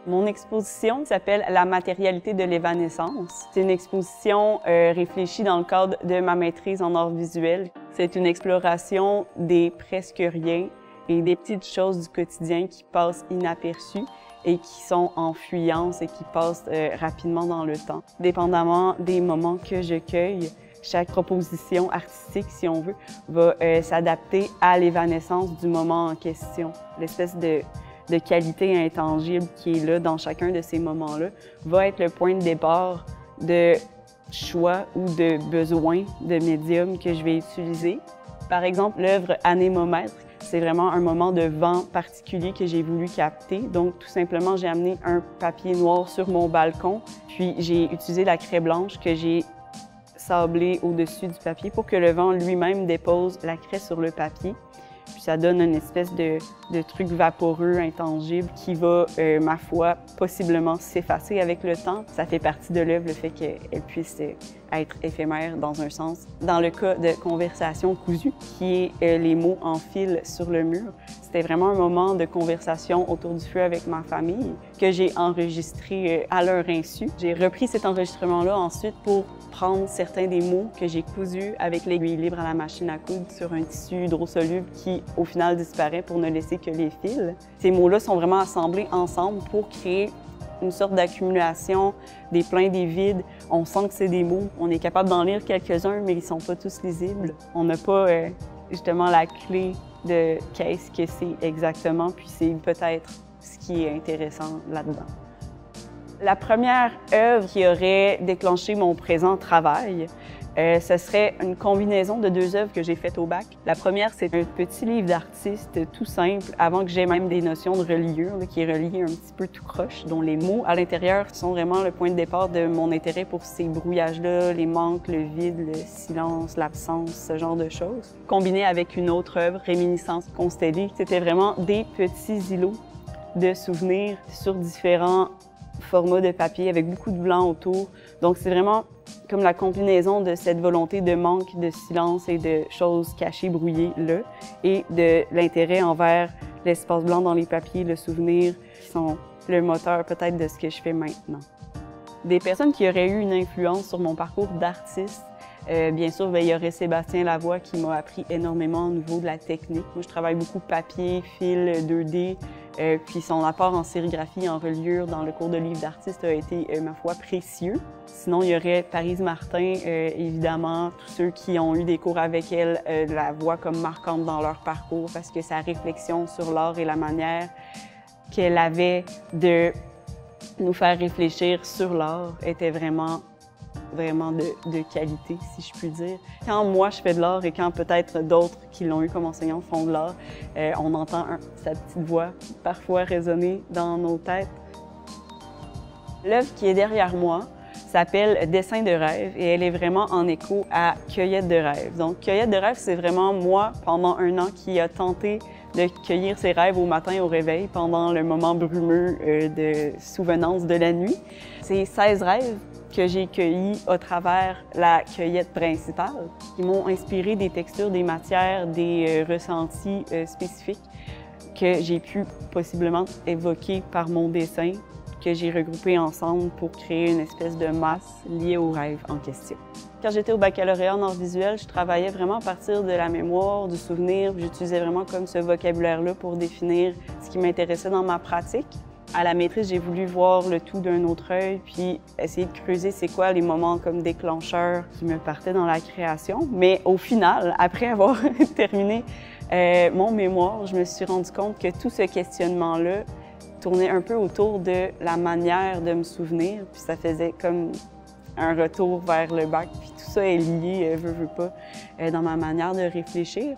Mon exposition s'appelle « La matérialité de l'évanescence ». C'est une exposition réfléchie dans le cadre de ma maîtrise en arts visuels. C'est une exploration des presque rien et des petites choses du quotidien qui passent inaperçues et qui sont en fuyance et qui passent rapidement dans le temps. Dépendamment des moments que je cueille, chaque proposition artistique, si on veut, va s'adapter à l'évanescence du moment en question. L'espèce de qualité intangible qui est là dans chacun de ces moments-là va être le point de départ de choix ou de besoin de médium que je vais utiliser. Par exemple, l'œuvre Anémomètre, c'est vraiment un moment de vent particulier que j'ai voulu capter. Donc, tout simplement, j'ai amené un papier noir sur mon balcon, puis j'ai utilisé la craie blanche que j'ai sablée au-dessus du papier pour que le vent lui-même dépose la craie sur le papier. Puis ça donne une espèce de truc vaporeux, intangible, qui va, ma foi, possiblement s'effacer avec le temps. Ça fait partie de l'œuvre, le fait qu'elle puisse être éphémère dans un sens. Dans le cas de Conversation cousue, qui est les mots en fil sur le mur, c'était vraiment un moment de conversation autour du feu avec ma famille que j'ai enregistré à leur insu. J'ai repris cet enregistrement-là ensuite pour prendre certains des mots que j'ai cousus avec l'aiguille libre à la machine à coudre sur un tissu hydrosoluble qui, au final, disparaît pour ne laisser que les fils. Ces mots-là sont vraiment assemblés ensemble pour créer une sorte d'accumulation des pleins, des vides. On sent que c'est des mots. On est capable d'en lire quelques-uns, mais ils ne sont pas tous lisibles. On n'a pas justement la clé de qu'est-ce que c'est exactement, puis c'est peut-être ce qui est intéressant là-dedans. La première œuvre qui aurait déclenché mon présent travail, ce serait une combinaison de deux œuvres que j'ai faites au bac. La première, c'est un petit livre d'artiste tout simple, avant que j'aie même des notions de reliure, qui est relié un petit peu tout croche, dont les mots à l'intérieur sont vraiment le point de départ de mon intérêt pour ces brouillages-là, les manques, le vide, le silence, l'absence, ce genre de choses. Combiné avec une autre œuvre, Réminiscence constellée, c'était vraiment des petits îlots de souvenirs sur différents format de papier avec beaucoup de blanc autour. Donc, c'est vraiment comme la combinaison de cette volonté de manque, de silence et de choses cachées, brouillées là, et de l'intérêt envers l'espace blanc dans les papiers, le souvenir, qui sont le moteur peut-être de ce que je fais maintenant. Des personnes qui auraient eu une influence sur mon parcours d'artiste, bien sûr, il y aurait Sébastien Lavoie qui m'a appris énormément au niveau de la technique. Moi, je travaille beaucoup papier, fil, 2D, puis son apport en sérigraphie, en reliure dans le cours de livre d'artiste a été, ma foi, précieux. Sinon, il y aurait Parise Martin, évidemment, tous ceux qui ont eu des cours avec elle la voient comme marquante dans leur parcours parce que sa réflexion sur l'art et la manière qu'elle avait de nous faire réfléchir sur l'art était vraiment de qualité, si je puis dire. Quand moi, je fais de l'art et quand peut-être d'autres qui l'ont eu comme enseignant font de l'art, on entend sa petite voix parfois résonner dans nos têtes. L'œuvre qui est derrière moi s'appelle Dessin de rêve et elle est vraiment en écho à Cueillette de rêve. Donc, Cueillette de rêve, c'est vraiment moi, pendant un an, qui a tenté de cueillir ses rêves au matin au réveil pendant le moment brumeux de souvenance de la nuit. C'est 16 rêves que j'ai cueillis à travers la cueillette principale, qui m'ont inspiré des textures, des matières, des ressentis spécifiques que j'ai pu possiblement évoquer par mon dessin, que j'ai regroupé ensemble pour créer une espèce de masse liée au rêve en question. Quand j'étais au baccalauréat en arts visuels, je travaillais vraiment à partir de la mémoire, du souvenir. J'utilisais vraiment comme ce vocabulaire-là pour définir ce qui m'intéressait dans ma pratique. À la maîtrise, j'ai voulu voir le tout d'un autre œil, puis essayer de creuser c'est quoi les moments comme déclencheurs qui me partaient dans la création. Mais au final, après avoir terminé mon mémoire, je me suis rendu compte que tout ce questionnement-là tournait un peu autour de la manière de me souvenir, puis ça faisait comme un retour vers le bac, puis tout ça est lié, veux pas, dans ma manière de réfléchir.